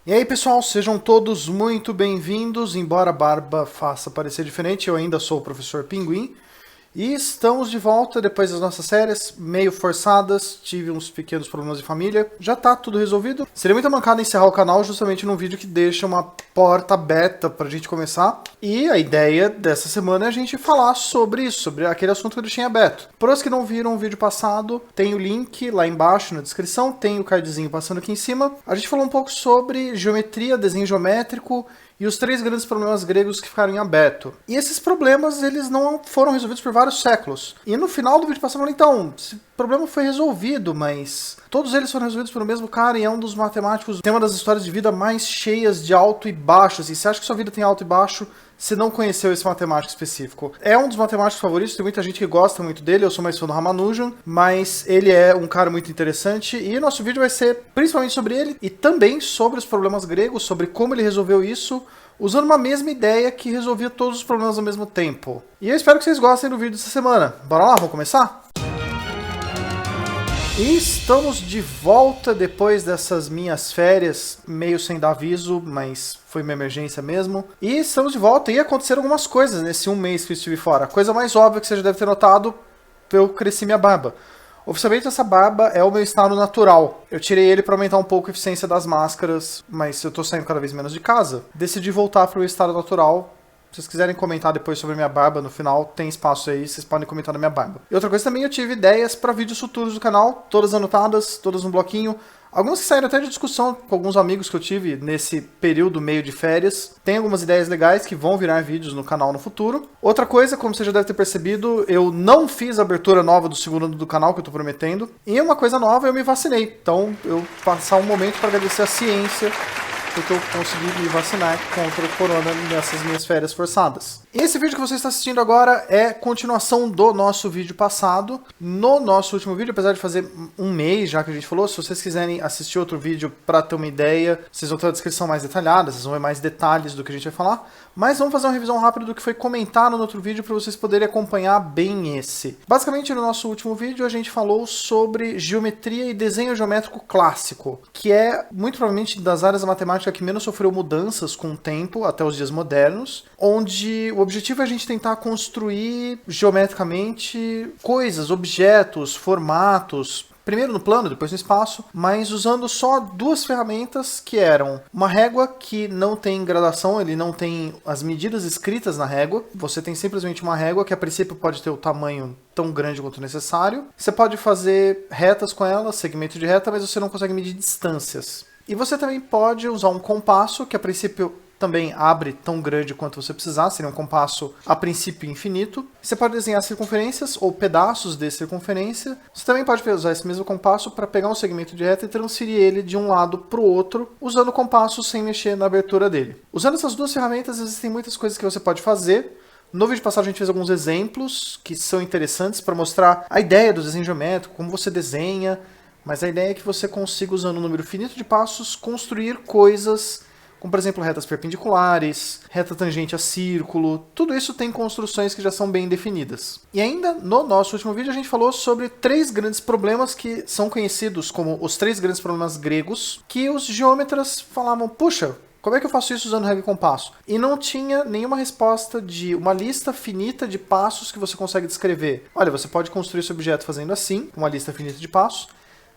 E aí pessoal, sejam todos muito bem-vindos, embora a barba faça parecer diferente, eu ainda sou o Professor Pinguim. E estamos de volta depois das nossas férias, meio forçadas, tive uns pequenos problemas de família, já tá tudo resolvido. Seria muita mancada encerrar o canal justamente num vídeo que deixa uma porta aberta pra gente começar. E a ideia dessa semana é a gente falar sobre isso, sobre aquele assunto que eu deixei aberto. Para os que não viram o vídeo passado, tem o link lá embaixo na descrição, tem o cardzinho passando aqui em cima. A gente falou um pouco sobre geometria, desenho geométrico, e os três grandes problemas gregos que ficaram em aberto. E esses problemas, eles não foram resolvidos por vários séculos. E no final do vídeo passado eu falei, então, esse problema foi resolvido, mas todos eles foram resolvidos pelo mesmo cara e é um dos matemáticos, tem uma das histórias de vida mais cheias de alto e baixo. Assim, você acha que sua vida tem alto e baixo, você não conheceu esse matemático específico. É um dos matemáticos favoritos, tem muita gente que gosta muito dele, eu sou mais fã do Ramanujan, mas ele é um cara muito interessante e nosso vídeo vai ser principalmente sobre ele e também sobre os problemas gregos, sobre como ele resolveu isso, usando uma mesma ideia que resolvia todos os problemas ao mesmo tempo. E eu espero que vocês gostem do vídeo dessa semana. Bora lá, vamos começar? E estamos de volta depois dessas minhas férias, meio sem dar aviso, mas foi uma emergência mesmo. E estamos de volta e aconteceram algumas coisas nesse um mês que eu estive fora. A coisa mais óbvia que você já deve ter notado, eu cresci minha barba. Oficialmente essa barba é o meu estado natural. Eu tirei ele para aumentar um pouco a eficiência das máscaras, mas eu tô saindo cada vez menos de casa. Decidi voltar para o estado natural. Se vocês quiserem comentar depois sobre a minha barba, no final tem espaço aí, vocês podem comentar na minha barba. E outra coisa também, eu tive ideias para vídeos futuros do canal, todas anotadas, todas no bloquinho. Algumas que saíram até de discussão com alguns amigos que eu tive nesse período meio de férias. Tem algumas ideias legais que vão virar vídeos no canal no futuro. Outra coisa, como você já deve ter percebido, eu não fiz a abertura nova do segundo ano do canal que eu tô prometendo. E uma coisa nova, eu me vacinei. Então, eu vou passar um momento para agradecer a ciência porque eu consegui me vacinar contra o corona nessas minhas férias forçadas. Esse vídeo que você está assistindo agora é continuação do nosso vídeo passado. No nosso último vídeo, apesar de fazer um mês já que a gente falou, se vocês quiserem assistir outro vídeo para ter uma ideia, vocês vão ter uma descrição mais detalhada, vocês vão ver mais detalhes do que a gente vai falar. Mas vamos fazer uma revisão rápida do que foi comentado no outro vídeo para vocês poderem acompanhar bem esse. Basicamente, no nosso último vídeo, a gente falou sobre geometria e desenho geométrico clássico, que é muito provavelmente das áreas da matemática que menos sofreu mudanças com o tempo, até os dias modernos, onde o objetivo é a gente tentar construir geometricamente coisas, objetos, formatos, primeiro no plano, depois no espaço, mas usando só duas ferramentas que eram uma régua que não tem gradação, ele não tem as medidas escritas na régua, você tem simplesmente uma régua que a princípio pode ter o tamanho tão grande quanto necessário. Você pode fazer retas com ela, segmento de reta, mas você não consegue medir distâncias. E você também pode usar um compasso, que a princípio também abre tão grande quanto você precisar, seria um compasso a princípio infinito. Você pode desenhar circunferências ou pedaços de circunferência. Você também pode usar esse mesmo compasso para pegar um segmento de reta e transferir ele de um lado para o outro, usando o compasso sem mexer na abertura dele. Usando essas duas ferramentas, existem muitas coisas que você pode fazer. No vídeo passado a gente fez alguns exemplos que são interessantes para mostrar a ideia do desenho geométrico, como você desenha, mas a ideia é que você consiga, usando um número finito de passos, construir coisas como, por exemplo, retas perpendiculares, reta tangente a círculo. Tudo isso tem construções que já são bem definidas. E ainda, no nosso último vídeo, a gente falou sobre três grandes problemas que são conhecidos como os três grandes problemas gregos, que os geômetras falavam, puxa, como é que eu faço isso usando régua e compasso? E não tinha nenhuma resposta de uma lista finita de passos que você consegue descrever. Olha, você pode construir esse objeto fazendo assim, uma lista finita de passos,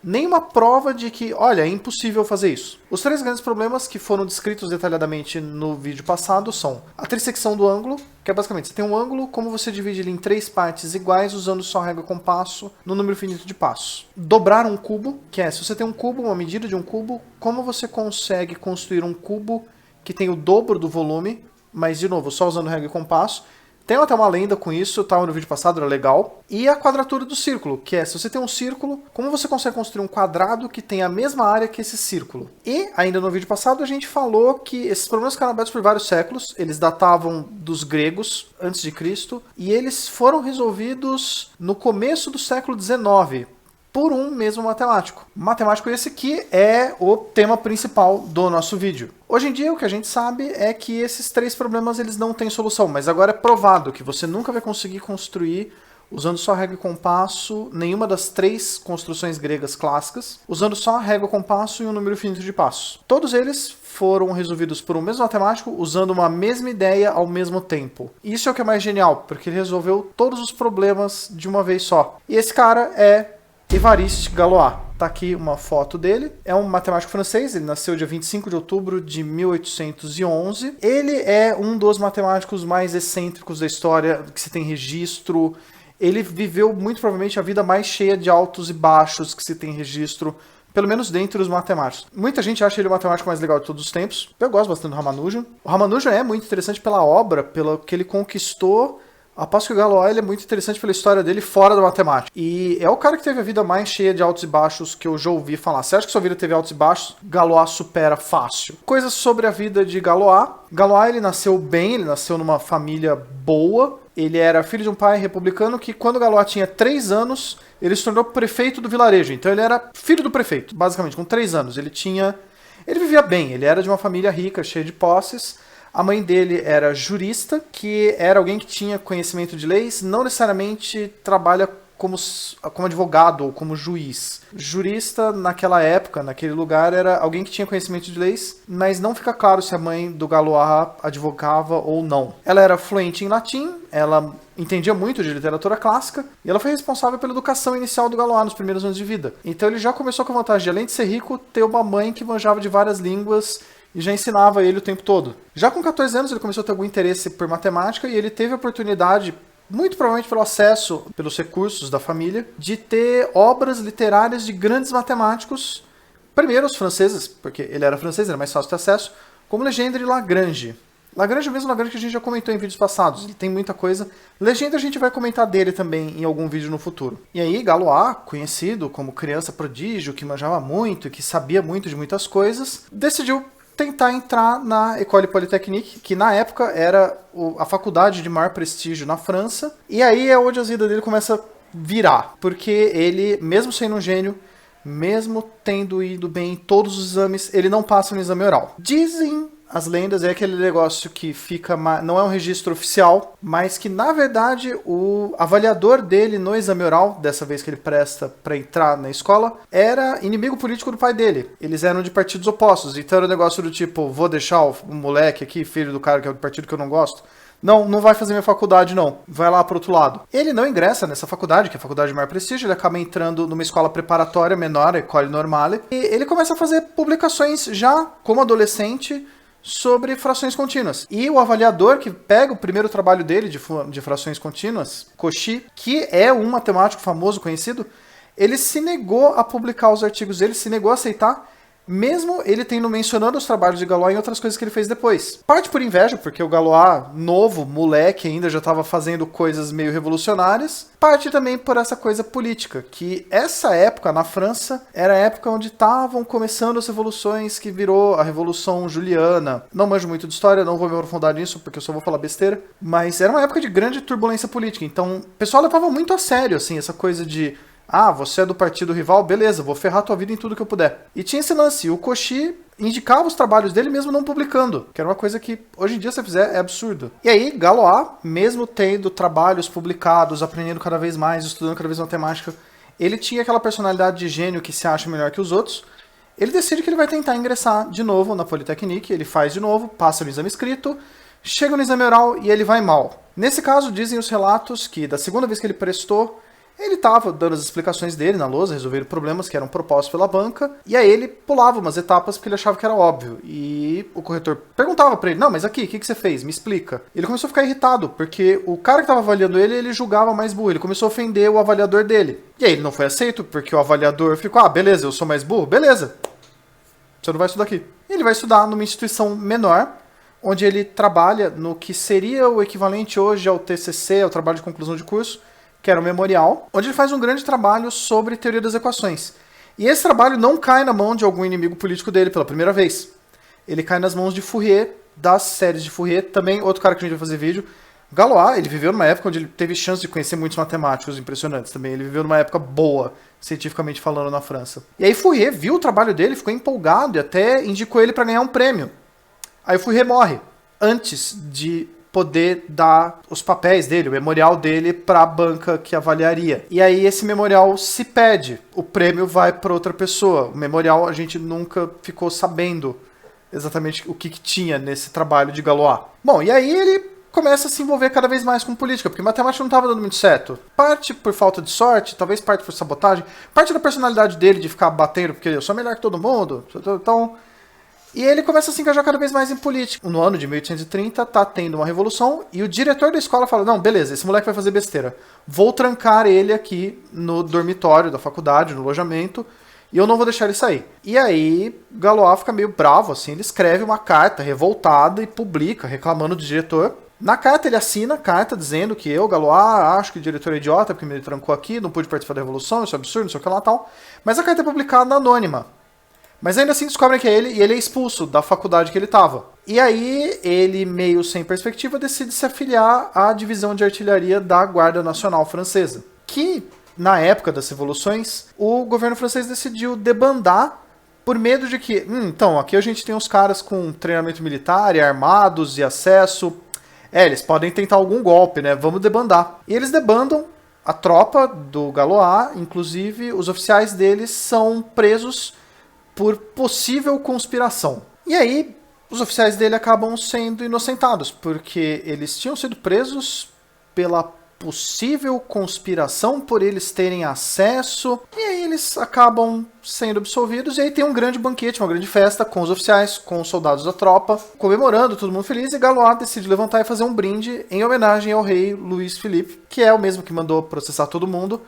nenhuma prova de que, olha, é impossível fazer isso. Os três grandes problemas que foram descritos detalhadamente no vídeo passado são a trissecção do ângulo, que é basicamente, você tem um ângulo, como você divide ele em três partes iguais usando só régua e compasso no número finito de passos. Dobrar um cubo, que é, se você tem um cubo, uma medida de um cubo, como você consegue construir um cubo que tem o dobro do volume, mas, de novo, só usando régua e compasso. Tem até uma lenda com isso, estava no vídeo passado, era legal. E a quadratura do círculo, que é, se você tem um círculo, como você consegue construir um quadrado que tem a mesma área que esse círculo? E, ainda no vídeo passado, a gente falou que esses problemas ficaram abertos por vários séculos, eles datavam dos gregos, antes de Cristo, e eles foram resolvidos no começo do século XIX, por um mesmo matemático. Matemático esse que é o tema principal do nosso vídeo. Hoje em dia o que a gente sabe é que esses três problemas eles não têm solução, mas agora é provado que você nunca vai conseguir construir usando só régua e compasso, nenhuma das 3 construções gregas clássicas, usando só régua, compasso e um número finito de passos. Todos eles foram resolvidos por um mesmo matemático, usando uma mesma ideia ao mesmo tempo. Isso é o que é mais genial, porque ele resolveu todos os problemas de uma vez só. E esse cara é Évariste Galois. Tá aqui uma foto dele. É um matemático francês, ele nasceu dia 25 de outubro de 1811. Ele é um dos matemáticos mais excêntricos da história que se tem registro. Ele viveu muito provavelmente a vida mais cheia de altos e baixos que se tem registro, pelo menos dentre os matemáticos. Muita gente acha ele o matemático mais legal de todos os tempos. Eu gosto bastante do Ramanujan. O Ramanujan é muito interessante pela obra, pelo que ele conquistou. Aposto que o Galois ele é muito interessante pela história dele fora da matemática. E é o cara que teve a vida mais cheia de altos e baixos que eu já ouvi falar. Você acha que sua vida teve altos e baixos? Galois supera fácil. Coisas sobre a vida de Galois. Galois ele nasceu bem, ele nasceu numa família boa. Ele era filho de um pai republicano que, quando Galois tinha 3 anos, ele se tornou prefeito do vilarejo. Então ele era filho do prefeito, basicamente, com 3 anos. Ele vivia bem, ele era de uma família rica, cheia de posses. A mãe dele era jurista, que era alguém que tinha conhecimento de leis, não necessariamente trabalha como advogado ou como juiz. Jurista, naquela época, naquele lugar, era alguém que tinha conhecimento de leis, mas não fica claro se a mãe do Galois advogava ou não. Ela era fluente em latim, ela entendia muito de literatura clássica, e ela foi responsável pela educação inicial do Galois nos primeiros anos de vida. Então ele já começou com a vantagem de, além de ser rico, ter uma mãe que manjava de várias línguas e já ensinava ele o tempo todo. Já com 14 anos ele começou a ter algum interesse por matemática, e ele teve a oportunidade, muito provavelmente pelo acesso, pelos recursos da família, de ter obras literárias de grandes matemáticos, primeiro os franceses, porque ele era francês, era mais fácil ter acesso, como Legendre e Lagrange. Lagrange que a gente já comentou em vídeos passados, ele tem muita coisa. Legendre a gente vai comentar dele também em algum vídeo no futuro. E aí Galois, conhecido como criança prodígio, que manjava muito, que sabia muito de muitas coisas, decidiu tentar entrar na École Polytechnique, que na época era a faculdade de maior prestígio na França. E aí é onde a vida dele começa a virar, porque ele, mesmo sendo um gênio, mesmo tendo ido bem em todos os exames, ele não passa no exame oral. Dizem as lendas, é aquele negócio que fica, não é um registro oficial, mas que na verdade o avaliador dele no exame oral, dessa vez que ele presta para entrar na escola, era inimigo político do pai dele. Eles eram de partidos opostos, então era um negócio do tipo, vou deixar o moleque aqui, filho do cara que é do partido que eu não gosto, não vai fazer minha faculdade não, vai lá pro outro lado. Ele não ingressa nessa faculdade, que é a faculdade de maior prestígio, ele acaba entrando numa escola preparatória menor, a École Normale, e ele começa a fazer publicações já como adolescente sobre frações contínuas. E o avaliador que pega o primeiro trabalho dele de frações contínuas, Cauchy, que é um matemático famoso, conhecido, ele se negou a publicar os artigos dele, se negou a aceitar, mesmo ele tendo mencionado os trabalhos de Galois em outras coisas que ele fez depois. Parte por inveja, porque o Galois, novo, moleque ainda, já estava fazendo coisas meio revolucionárias. Parte também por essa coisa política, que essa época na França era a época onde estavam começando as revoluções que virou a Revolução Juliana. Não manjo muito de história, não vou me aprofundar nisso, porque eu só vou falar besteira. Mas era uma época de grande turbulência política, então o pessoal levava muito a sério, assim, essa coisa de você é do partido rival, beleza, vou ferrar tua vida em tudo que eu puder. E tinha esse lance, o Cauchy indicava os trabalhos dele mesmo não publicando, que era uma coisa que hoje em dia se você fizer é absurdo. E aí Galois, mesmo tendo trabalhos publicados, aprendendo cada vez mais, estudando cada vez matemática, ele tinha aquela personalidade de gênio que se acha melhor que os outros. Ele decide que ele vai tentar ingressar de novo na Polytechnique, ele faz de novo, passa no exame escrito, chega no exame oral e ele vai mal. Nesse caso, dizem os relatos que da segunda vez que ele prestou, ele estava dando as explicações dele na lousa, resolvendo problemas que eram propostos pela banca, e aí ele pulava umas etapas porque ele achava que era óbvio. E o corretor perguntava para ele, não, mas aqui, o que você fez? Me explica. Ele começou a ficar irritado, porque o cara que estava avaliando ele julgava mais burro, ele começou a ofender o avaliador dele. E aí ele não foi aceito, porque o avaliador ficou, beleza, eu sou mais burro? Beleza, você não vai estudar aqui. E ele vai estudar numa instituição menor, onde ele trabalha no que seria o equivalente hoje ao TCC, ao trabalho de conclusão de curso, que era o memorial, onde ele faz um grande trabalho sobre teoria das equações. E esse trabalho não cai na mão de algum inimigo político dele pela primeira vez. Ele cai nas mãos de Fourier, das séries de Fourier, também outro cara que a gente vai fazer vídeo. Galois, ele viveu numa época onde ele teve chance de conhecer muitos matemáticos impressionantes também. Ele viveu numa época boa, cientificamente falando, na França. E aí Fourier viu o trabalho dele, ficou empolgado e até indicou ele para ganhar um prêmio. Aí o Fourier morre, antes de poder dar os papéis dele, o memorial dele, para a banca que avaliaria. E aí esse memorial se perde, o prêmio vai para outra pessoa. O memorial a gente nunca ficou sabendo exatamente o que tinha nesse trabalho de Galois. Bom, e aí ele começa a se envolver cada vez mais com política, porque matemática não estava dando muito certo. Parte por falta de sorte, talvez parte por sabotagem, parte da personalidade dele de ficar batendo, porque eu sou melhor que todo mundo, então... E ele começa a se engajar cada vez mais em política. No ano de 1830, tá tendo uma revolução, e o diretor da escola fala, não, beleza, esse moleque vai fazer besteira. Vou trancar ele aqui no dormitório da faculdade, no alojamento, e eu não vou deixar ele sair. E aí, Galois fica meio bravo, assim, ele escreve uma carta revoltada e publica, reclamando do diretor. Na carta ele assina a carta dizendo que eu, Galois, acho que o diretor é idiota porque me trancou aqui, não pude participar da revolução, isso é absurdo, não sei o que lá e tal. Mas a carta é publicada anônima. Mas ainda assim descobrem que é ele e ele é expulso da faculdade que ele estava. E aí ele, meio sem perspectiva, decide se afiliar à divisão de artilharia da Guarda Nacional Francesa. Que, na época das revoluções, o governo francês decidiu debandar por medo de que, então, aqui a gente tem uns caras com treinamento militar e armados e acesso. Eles podem tentar algum golpe, né? Vamos debandar. E eles debandam a tropa do Galois, inclusive os oficiais deles são presos por possível conspiração. E aí, os oficiais dele acabam sendo inocentados, porque eles tinham sido presos pela possível conspiração, por eles terem acesso, e aí eles acabam sendo absolvidos, e aí tem um grande banquete, uma grande festa com os oficiais, com os soldados da tropa, comemorando, todo mundo feliz, e Galois decide levantar e fazer um brinde em homenagem ao rei Luís Felipe, que é o mesmo que mandou processar todo mundo,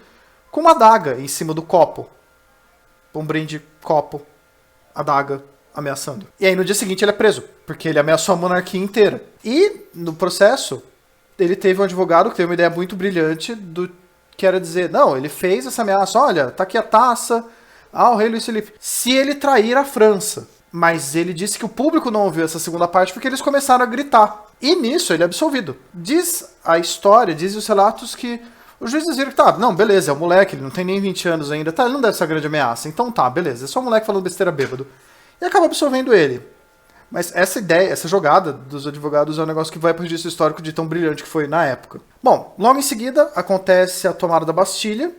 com uma adaga em cima do copo. Um brinde, copo, adaga, ameaçando. E aí no dia seguinte ele é preso, porque ele ameaçou a monarquia inteira. E no processo, ele teve um advogado que teve uma ideia muito brilhante, que era dizer, não, ele fez essa ameaça, olha, tá aqui a taça, o rei Luís Felipe, se ele trair a França. Mas ele disse que o público não ouviu essa segunda parte porque eles começaram a gritar. E nisso ele é absolvido. Diz a história, diz os relatos que os juízes viram que tá, não, beleza, é um moleque, ele não tem nem 20 anos ainda, tá, ele não deve ser uma grande ameaça, então tá, beleza, é só um moleque falando besteira bêbado. E acaba absolvendo ele. Mas essa ideia, essa jogada dos advogados é um negócio que vai pro registro histórico de tão brilhante que foi na época. Bom, logo em seguida acontece a tomada da Bastilha,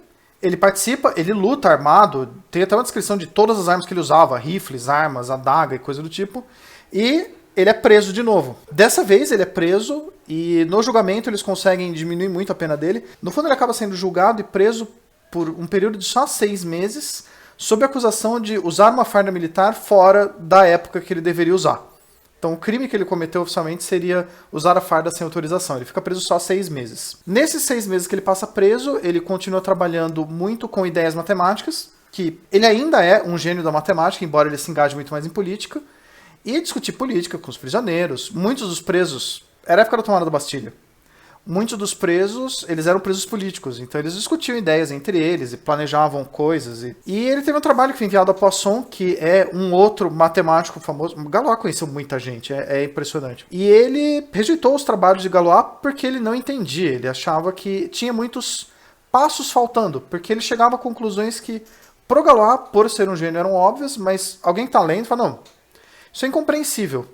ele participa, ele luta armado, tem até uma descrição de todas as armas que ele usava, rifles, armas, adaga e coisa do tipo, e ele é preso de novo. Dessa vez ele é preso e no julgamento eles conseguem diminuir muito a pena dele. No fundo ele acaba sendo julgado e preso por um período de só 6 meses, sob a acusação de usar uma farda militar fora da época que ele deveria usar. Então o crime que ele cometeu oficialmente seria usar a farda sem autorização. Ele fica preso só 6 meses. Nesses 6 meses que ele passa preso, ele continua trabalhando muito com ideias matemáticas, que ele ainda é um gênio da matemática, embora ele se engaje muito mais em política, e discutir política com os prisioneiros. Muitos dos presos, era a época da tomada da Bastilha, muitos dos presos, eles eram presos políticos, então eles discutiam ideias entre eles e planejavam coisas. E ele teve um trabalho que foi enviado a Poisson, que é um outro matemático famoso. Galois conheceu muita gente, é impressionante. E ele rejeitou os trabalhos de Galois porque ele não entendia, ele achava que tinha muitos passos faltando, porque ele chegava a conclusões que, pro Galois, por ser um gênio, eram óbvias, mas alguém que tá lendo fala, não, isso é incompreensível.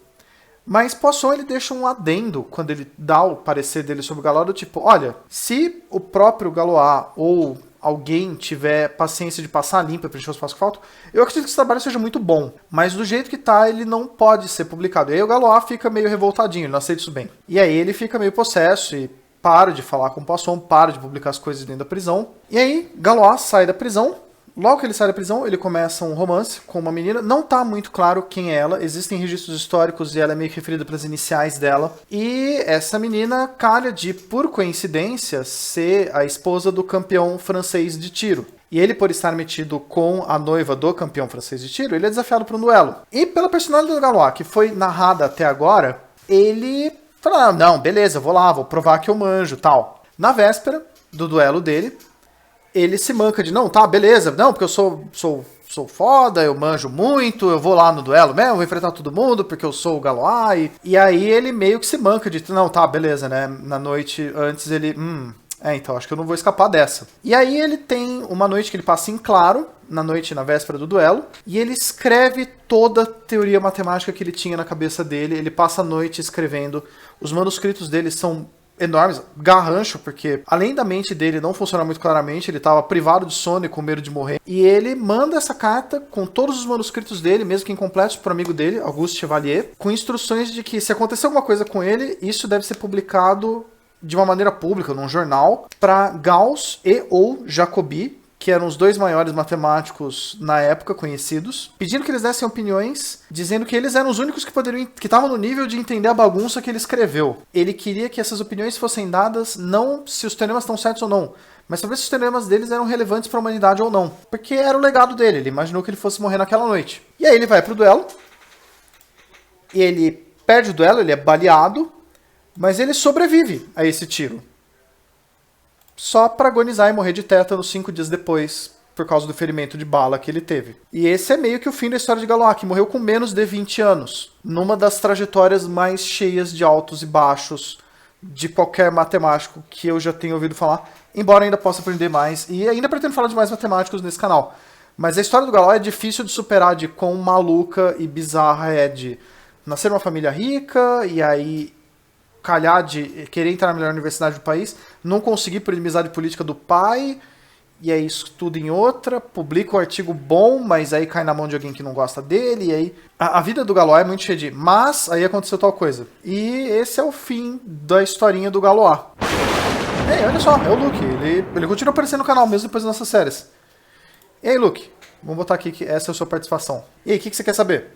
Mas Poisson ele deixa um adendo quando ele dá o parecer dele sobre o Galois, do tipo, olha, se o próprio Galois ou alguém tiver paciência de passar limpa, preencher os passos que faltam, eu acredito que esse trabalho seja muito bom. Mas do jeito que tá, ele não pode ser publicado. E aí o Galois fica meio revoltadinho, ele não aceita isso bem. E aí ele fica meio possesso e para de falar com Poisson, para de publicar as coisas dentro da prisão. E aí Galois sai da prisão. Logo que ele sai da prisão, ele começa um romance com uma menina. Não tá muito claro quem é ela. Existem registros históricos e ela é meio que referida pelas iniciais dela. E essa menina calha de, por coincidência, ser a esposa do campeão francês de tiro. E ele, por estar metido com a noiva do campeão francês de tiro, ele é desafiado para um duelo. E pela personalidade do Galois, que foi narrada até agora, ele fala, não, beleza, vou lá, vou provar que eu manjo, tal. Na véspera do duelo dele, ele se manca de, não, tá, beleza, não, porque eu sou foda, eu manjo muito, eu vou lá no duelo mesmo, vou enfrentar todo mundo, porque eu sou o Galois, e aí ele meio que se manca de, não, tá, beleza, né, na noite antes ele, então, acho que eu não vou escapar dessa. E aí ele tem uma noite que ele passa em claro, na noite, na véspera do duelo, e ele escreve toda a teoria matemática que ele tinha na cabeça dele. Ele passa a noite escrevendo. Os manuscritos dele são enormes, garrancho, porque além da mente dele não funcionar muito claramente, ele estava privado de sono e com medo de morrer. E ele manda essa carta com todos os manuscritos dele, mesmo que incompletos, para o amigo dele, Auguste Chevalier, com instruções de que se acontecer alguma coisa com ele, isso deve ser publicado de uma maneira pública, num jornal, para Gauss e ou Jacobi, que eram os dois maiores matemáticos na época conhecidos, pedindo que eles dessem opiniões, dizendo que eles eram os únicos que estavam no nível de entender a bagunça que ele escreveu. Ele queria que essas opiniões fossem dadas não se os teoremas estão certos ou não, mas saber se os teoremas deles eram relevantes para a humanidade ou não, porque era o legado dele, ele imaginou que ele fosse morrer naquela noite. E aí ele vai pro duelo, e ele perde o duelo, ele é baleado, mas ele sobrevive a esse tiro. Só para agonizar e morrer de tétano 5 dias depois, por causa do ferimento de bala que ele teve. E esse é meio que o fim da história de Galois, que morreu com menos de 20 anos, numa das trajetórias mais cheias de altos e baixos de qualquer matemático que eu já tenha ouvido falar, embora ainda possa aprender mais, e ainda pretendo falar de mais matemáticos nesse canal. Mas a história do Galois é difícil de superar, de quão maluca e bizarra é de nascer numa família rica, e aí calhar de querer entrar na melhor universidade do país, não conseguir por inimizade política do pai, e aí estuda em outra, publica um artigo bom, mas aí cai na mão de alguém que não gosta dele, e aí... A vida do Galois é muito cheia de mas, aí aconteceu tal coisa. E esse é o fim da historinha do Galois. Ei, olha só, é o Luke, ele continua aparecendo no canal, mesmo depois das nossas séries. E aí, Luke, vamos botar aqui que essa é a sua participação. E aí, o que você quer saber?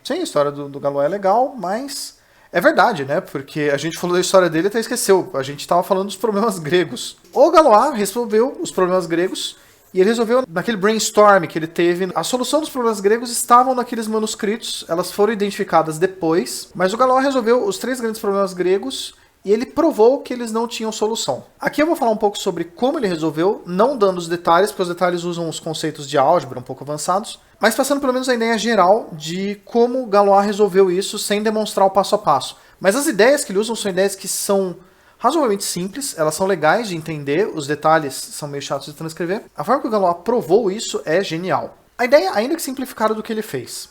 Sim, a história do Galois é legal, mas... É verdade, né? Porque a gente falou da história dele e até esqueceu. A gente estava falando dos problemas gregos. O Galois resolveu os problemas gregos e ele resolveu naquele brainstorm que ele teve. A solução dos problemas gregos estavam naqueles manuscritos, elas foram identificadas depois, mas o Galois resolveu os 3 grandes problemas gregos e ele provou que eles não tinham solução. Aqui eu vou falar um pouco sobre como ele resolveu, não dando os detalhes, porque os detalhes usam os conceitos de álgebra um pouco avançados, mas passando pelo menos a ideia geral de como Galois resolveu isso sem demonstrar o passo a passo. Mas as ideias que ele usa são ideias que são razoavelmente simples, elas são legais de entender, os detalhes são meio chatos de transcrever. A forma que o Galois provou isso é genial. A ideia ainda que simplificada do que ele fez.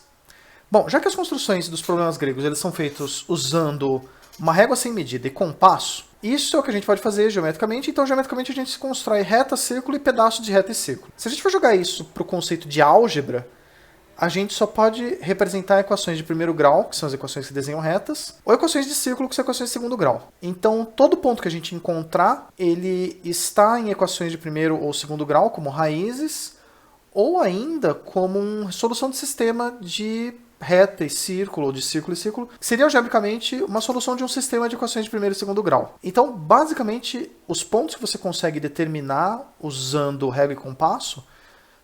Bom, já que as construções dos problemas gregos eles são feitos usando uma régua sem medida e compasso, isso é o que a gente pode fazer geometricamente, então geometricamente a gente constrói reta, círculo e pedaço de reta e círculo. Se a gente for jogar isso para o conceito de álgebra, a gente só pode representar equações de primeiro grau, que são as equações que desenham retas, ou equações de círculo, que são equações de segundo grau. Então, todo ponto que a gente encontrar, ele está em equações de primeiro ou segundo grau, como raízes, ou ainda como uma solução de sistema de reta e círculo, ou de círculo e círculo, que seria algebricamente uma solução de um sistema de equações de primeiro e segundo grau. Então, basicamente, os pontos que você consegue determinar usando régua e compasso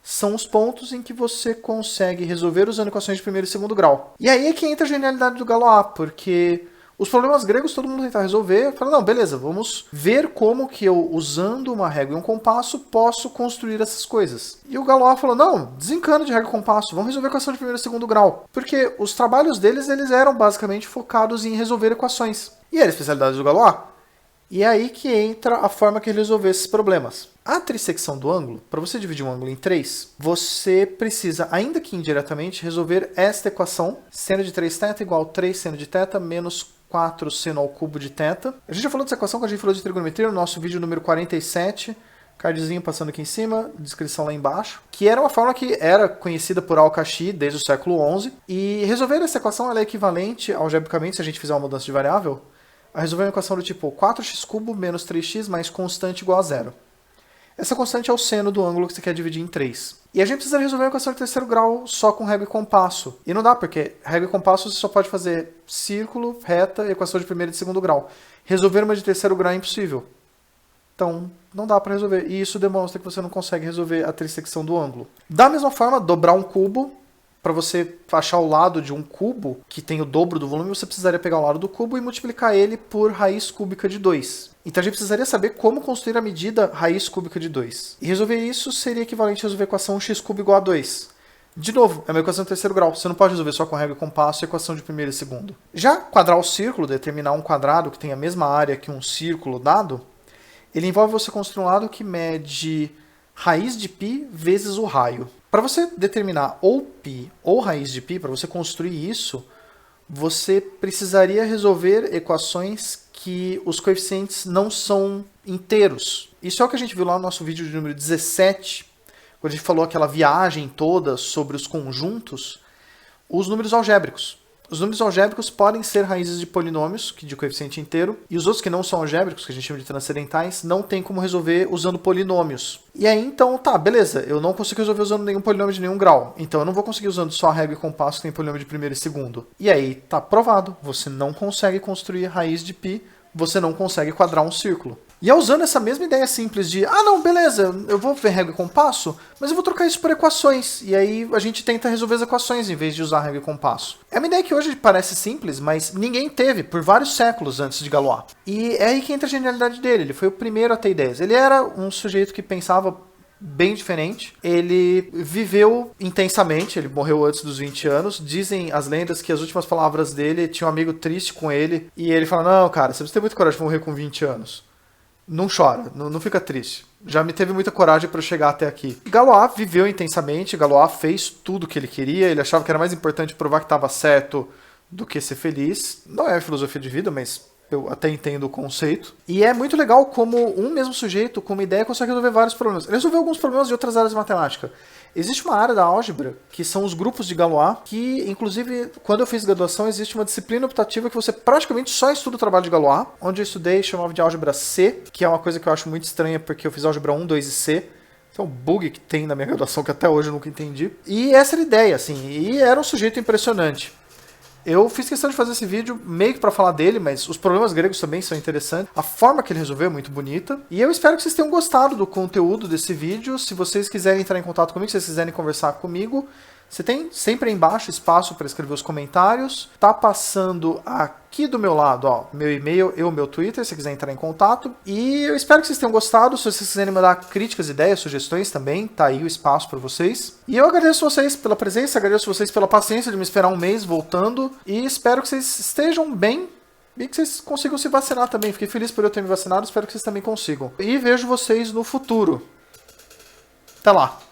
são os pontos em que você consegue resolver usando equações de primeiro e segundo grau. E aí é que entra a genialidade do Galois, porque os problemas gregos todo mundo tenta resolver, fala, não, beleza, vamos ver como que eu, usando uma régua e um compasso, posso construir essas coisas. E o Galois falou, não, desencana de régua e compasso, vamos resolver equação de primeiro e segundo grau. Porque os trabalhos deles, eles eram basicamente focados em resolver equações. E era a especialidade do Galois. E é aí que entra a forma que ele resolveu esses problemas. A trissecção do ângulo, para você dividir um ângulo em 3, você precisa, ainda que indiretamente, resolver esta equação, seno de 3θ igual a 3 seno de θ menos 4 seno ao cubo de θ. A gente já falou dessa equação quando a gente falou de trigonometria no nosso vídeo número 47, cardzinho passando aqui em cima, descrição lá embaixo, que era uma fórmula que era conhecida por Al-Kashi desde o século XI, e resolver essa equação ela é equivalente, algebricamente, se a gente fizer uma mudança de variável, a resolver uma equação do tipo 4x³ menos 3x mais constante igual a zero. Essa constante é o seno do ângulo que você quer dividir em 3. E a gente precisa resolver uma equação de terceiro grau só com régua e compasso. E não dá, porque régua e compasso você só pode fazer círculo, reta e equação de primeiro e de segundo grau. Resolver uma de terceiro grau é impossível. Então, não dá para resolver. E isso demonstra que você não consegue resolver a trissecção do ângulo. Da mesma forma, dobrar um cubo, para você achar o lado de um cubo que tem o dobro do volume, você precisaria pegar o lado do cubo e multiplicar ele por raiz cúbica de 2. Então a gente precisaria saber como construir a medida raiz cúbica de 2. E resolver isso seria equivalente a resolver a equação x³ igual a 2. De novo, é uma equação de terceiro grau. Você não pode resolver só com régua e compasso a equação de primeiro e segundo. Já quadrar o círculo, determinar um quadrado que tem a mesma área que um círculo dado, ele envolve você construir um lado que mede raiz de π vezes o raio. Para você determinar ou π ou raiz de π, para você construir isso, você precisaria resolver equações que os coeficientes não são inteiros. Isso é o que a gente viu lá no nosso vídeo de número 17, quando a gente falou aquela viagem toda sobre os conjuntos, os números algébricos. Os números algébricos podem ser raízes de polinômios, de coeficiente inteiro, e os outros que não são algébricos, que a gente chama de transcendentais, não tem como resolver usando polinômios. E aí, então, tá, beleza, eu não consigo resolver usando nenhum polinômio de nenhum grau, então eu não vou conseguir usando só a régua e compasso que tem polinômio de primeiro e segundo. E aí, tá provado, você não consegue construir raiz de π, você não consegue quadrar um círculo. E é usando essa mesma ideia simples de, ah não, beleza, eu vou ver régua e compasso, mas eu vou trocar isso por equações. E aí a gente tenta resolver as equações em vez de usar régua e compasso. É uma ideia que hoje parece simples, mas ninguém teve por vários séculos antes de Galois. E é aí que entra a genialidade dele, ele foi o primeiro a ter ideias. Ele era um sujeito que pensava bem diferente. Ele viveu intensamente, ele morreu antes dos 20 anos. Dizem as lendas que as últimas palavras dele, tinha um amigo triste com ele, e ele fala, não, cara, você precisa ter muita coragem de morrer com 20 anos. Não chora, não fica triste. Já me teve muita coragem para eu chegar até aqui. Galois viveu intensamente, Galois fez tudo o que ele queria, ele achava que era mais importante provar que estava certo do que ser feliz. Não é filosofia de vida, mas eu até entendo o conceito. E é muito legal como um mesmo sujeito, com uma ideia, consegue resolver vários problemas. Ele resolveu alguns problemas de outras áreas de matemática. Existe uma área da álgebra, que são os grupos de Galois, que, inclusive, quando eu fiz graduação, existe uma disciplina optativa que você praticamente só estuda o trabalho de Galois, onde eu estudei, chamava de álgebra C, que é uma coisa que eu acho muito estranha, porque eu fiz álgebra 1, 2 e C. É um bug que tem na minha graduação que até hoje eu nunca entendi. E essa era a ideia, assim, e era um sujeito impressionante. Eu fiz questão de fazer esse vídeo meio que para falar dele, mas os problemas gregos também são interessantes. A forma que ele resolveu é muito bonita. E eu espero que vocês tenham gostado do conteúdo desse vídeo. Se vocês quiserem entrar em contato comigo, se vocês quiserem conversar comigo, você tem sempre aí embaixo espaço para escrever os comentários. Tá passando aqui do meu lado, ó, meu e-mail e o meu Twitter, se quiser entrar em contato. E eu espero que vocês tenham gostado. Se vocês quiserem mandar críticas, ideias, sugestões também, tá aí o espaço para vocês. E eu agradeço vocês pela presença, agradeço vocês pela paciência de me esperar um mês voltando. E espero que vocês estejam bem e que vocês consigam se vacinar também. Fiquei feliz por eu ter me vacinado, espero que vocês também consigam. E vejo vocês no futuro. Até lá!